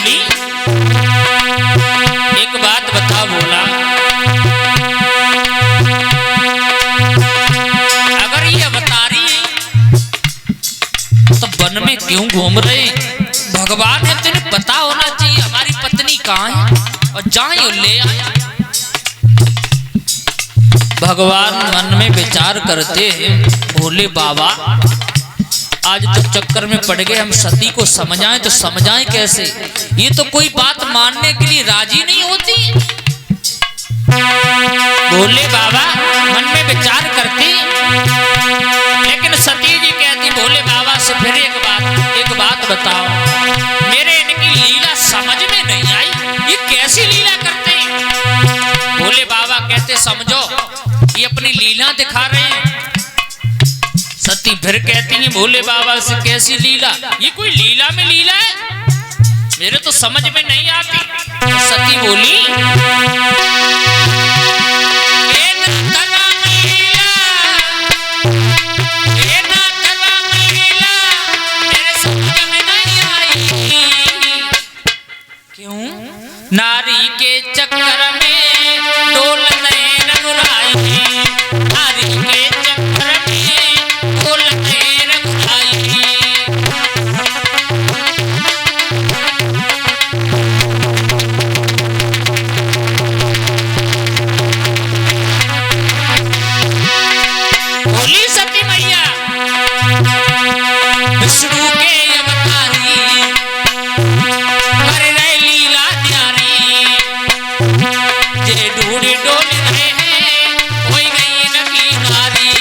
बोली एक बात बता बोला, अगर ये अवतारी है तो वन में क्यों घूम रहे? भगवान है, तुझे पता होना चाहिए हमारी पत्नी कहाँ है और जहाँ ले आया। भगवान मन में विचार करते हैं, भोले बाबा आज तो चक्कर में पड़ गए, हम सती को समझाएं तो समझाएं कैसे? ये तो कोई बात मानने के लिए राजी नहीं होती। भोले बाबा मन में विचार करती, लेकिन सती जी कहती भोले बाबा से फिर एक बात बताओ, मेरे इनकी लीला समझ में नहीं आई, ये कैसी लीला करते हैं? भोले बाबा कहते समझो ये अपनी लीला दिखा रहे हैं। सती फिर कहती है भोले बाबा से कैसी लीला? ये कोई लीला में लीला है, मेरे तो समझ में नहीं आती। तो सती बोली क्यों? नारी के चक्कर में डोलने रघुराई, नारी के चक्कर में डोलने रघुराई। बोली सती मैया विष्णु के अवतारी कर रहे लीला न्यारी, जे ढूंढी डोल रहे हैं कोई गई नकी नारी।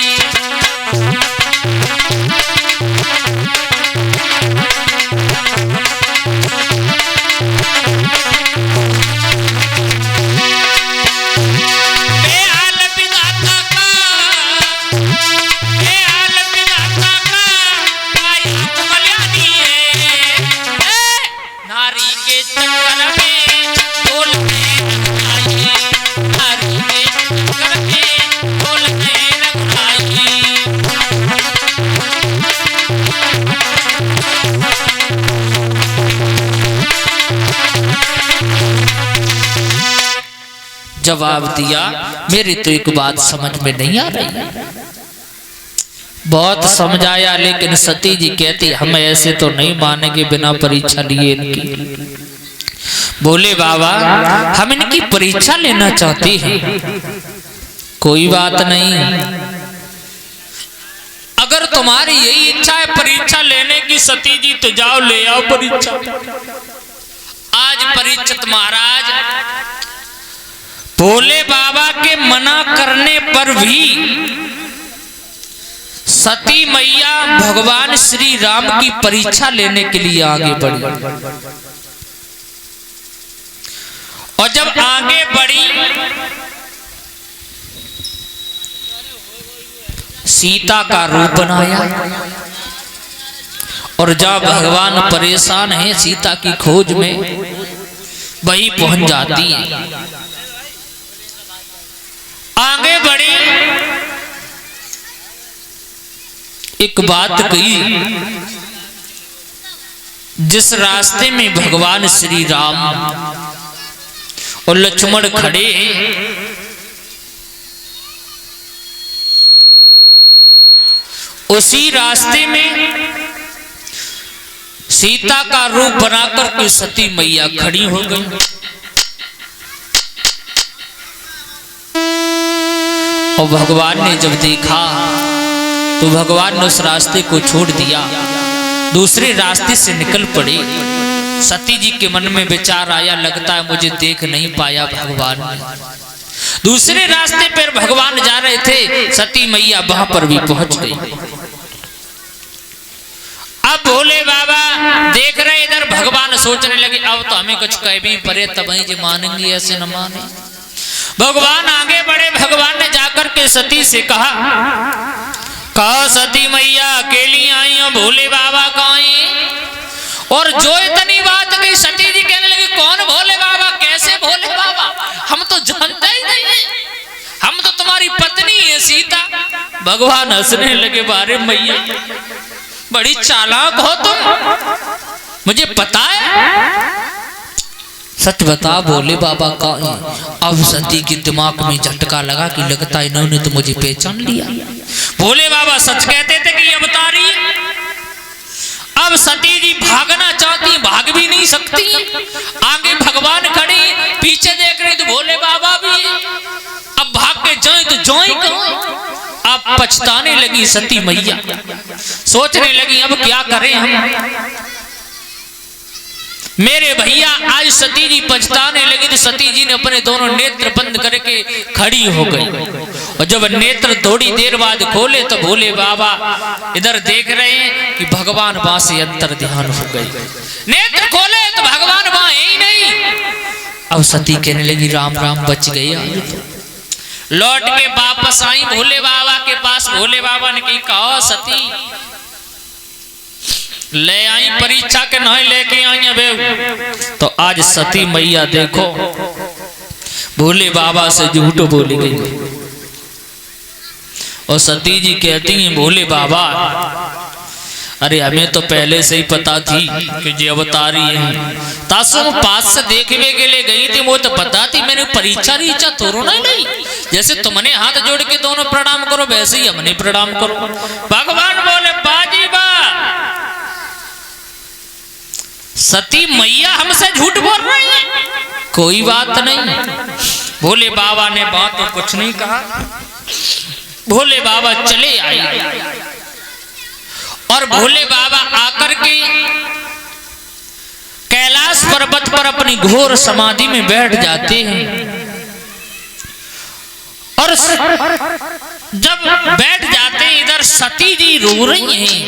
बेहाल विधाता का, बेहाल विधाता का माया कल्याणी है, नारी के चक्कर में डोलने रघुराई, नारी के चक्कर में डोलने रघुराई। जवाब दिया मेरी तो एक बात समझ में नहीं आ रही, बहुत समझाया लेकिन सती जी कहती हम ऐसे तो नहीं मानेंगे बिना परीक्षा लिए इनकी। बोले बाबा हम इनकी परीक्षा लेना चाहती हैं। कोई बात नहीं, अगर तुम्हारी यही इच्छा है परीक्षा लेने की सती जी तो जाओ ले आओ परीक्षा। आज परीक्षित महाराज भोले बाबा के मना करने पर भी सती मैया भगवान श्री राम की परीक्षा लेने के लिए आगे बढ़ी, और जब आगे बढ़ी सीता का रूप बनाया, और जब भगवान परेशान है सीता की खोज में वही पहुंच जाती है। आगे बढ़ी एक बात कही, जिस रास्ते में भगवान श्री राम और लक्ष्मण खड़े उसी रास्ते में सीता का रूप बनाकर के सती मैया खड़ी हो गई। और भगवान ने जब देखा तो भगवान ने उस रास्ते को छोड़ दिया, दूसरे रास्ते से निकल पड़े। सती जी के मन में विचार आया, लगता है मुझे देख नहीं पाया भगवान ने। दूसरे रास्ते पर भगवान जा रहे थे, सती मैया वहां पर भी पहुंच गई। अब भोले बाबा देख रहे इधर, भगवान सोचने लगे अब तो हमें कुछ कह भी पड़े तब ही मानेंगे, ऐसे न माने। भगवान आगे बढ़े, भगवान ने जाकर के सती से कहा सती मैया अकेली आई हो, भोले बाबा कहाँ हैं? और जो इतनी बात कही सती जी कहने लगी कौन भोले बाबा, कैसे भोले बाबा, हम तो जानते ही नहीं है, हम तो तुम्हारी पत्नी है सीता। भगवान हंसने लगे, बारे मैया बड़ी चालाक हो तुम, मुझे पता है सच बता भोले बाबा का। अब सती के दिमाग में झटका लगा कि लगता है इन्होंने तो मुझे पहचान लिया। भोले बाबा सच कहते थे कि अवतारी। अब सती जी भागना चाहती, भाग भी नहीं सकती। आगे भगवान खड़े, पीछे देख रहे तो भोले बाबा भी। अब भाग के जाए तो जाए कहां। अब पछताने लगी सती मैया, सोचने लगी अब क्या करें हम। मेरे भैया आज सती जी पछताने लगी तो सती जी ने अपने दोनों नेत्र बंद करके खड़ी हो गई। और जब नेत्र थोड़ी देर बाद खोले तो भोले बाबा इधर देख रहे हैं कि भगवान वहां से अंतर ध्यान हो गए। नेत्र खोले तो भगवान वहां है ही नहीं। अब सती कहने लगी राम राम बच गई। लौट के वापस आई भोले बाबा के पास। भोले बाबा ने कहा सती ले आई परीक्षा के नहीं लेके आई अब। तो आज सती मैया देखो भोले बाबा से झूठ बोली गई। और सती जी कहती हैं भोले बाबा अरे हमें तो पहले से ही पता थी कि ये अवतारी है। तासुम पास से देखने के लिए गई थी, वो तो पता थी। मैंने परीक्षा रीक्षा तोड़ो नहीं। जैसे तुमने हाथ जोड़ के दोनों प्रणाम करो वैसे ही हमने प्रणाम करो। भगवान बोले बाजी बा सती मैया हमसे झूठ बोल रही है। कोई बात नहीं। भोले बाबा ने बात तो कुछ नहीं कहा। भोले बाबा चले आए और भोले बाबा आकर के कैलाश पर्वत पर अपनी घोर समाधि में बैठ जाते हैं। और जब बैठ जाते हैं इधर सती जी रो रही हैं।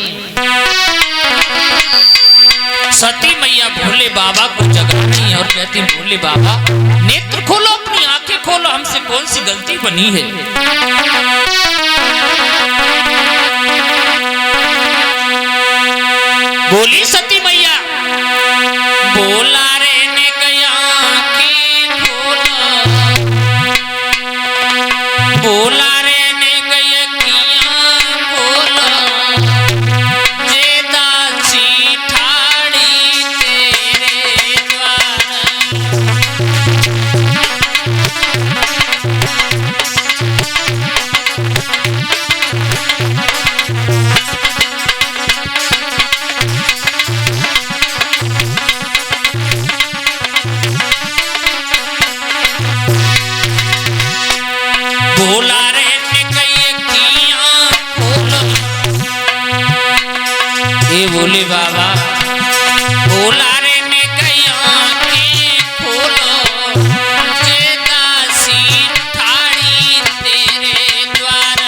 सती मैया भोले बाबा को जगा रही है और कहती भोले बाबा नेत्र खोलो, अपनी आंखें खोलो, हमसे कौन सी गलती बनी है। बोली सती मैया बोला रे ने गया आंखें खोलो, बोला रे ने गया किया खोलो, जे दासी ठाड़ी तेरे द्वारा। बोला रे किया खोलो, ए बोले बाबा बोला रे खोलो, जे दासी ठाड़ी तेरे द्वार।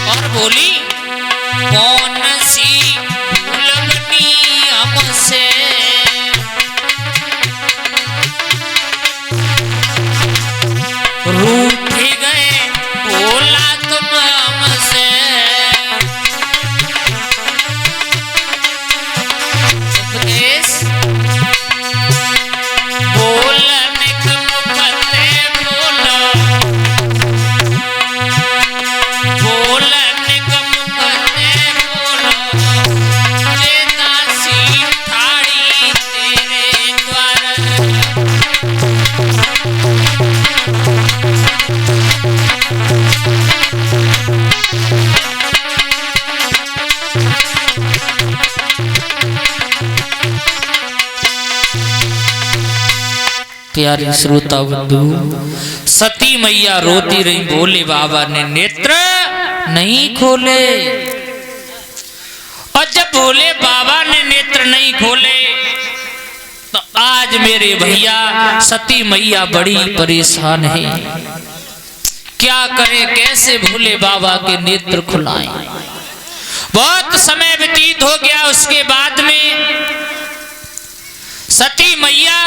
और बोली कौन सी भूल बनी हमसे, रूठ गए बोला तुम हमसे। उपदेश बोलने का मुखते बोलो, बोलने का मुखते बोलो, जे दासी ठाड़ी तेरे द्वार। प्यारे श्रोता बंधु सती मैया रोती रही। भोले बाबा ने नेत्र नहीं खोले। और जब भोले बाबा ने नेत्र नहीं खोले तो आज मेरे भैया सती मैया बड़ी परेशान है। क्या करे, कैसे भोले बाबा के नेत्र खुलाएं। बहुत समय व्यतीत हो गया। उसके बाद में सती मैया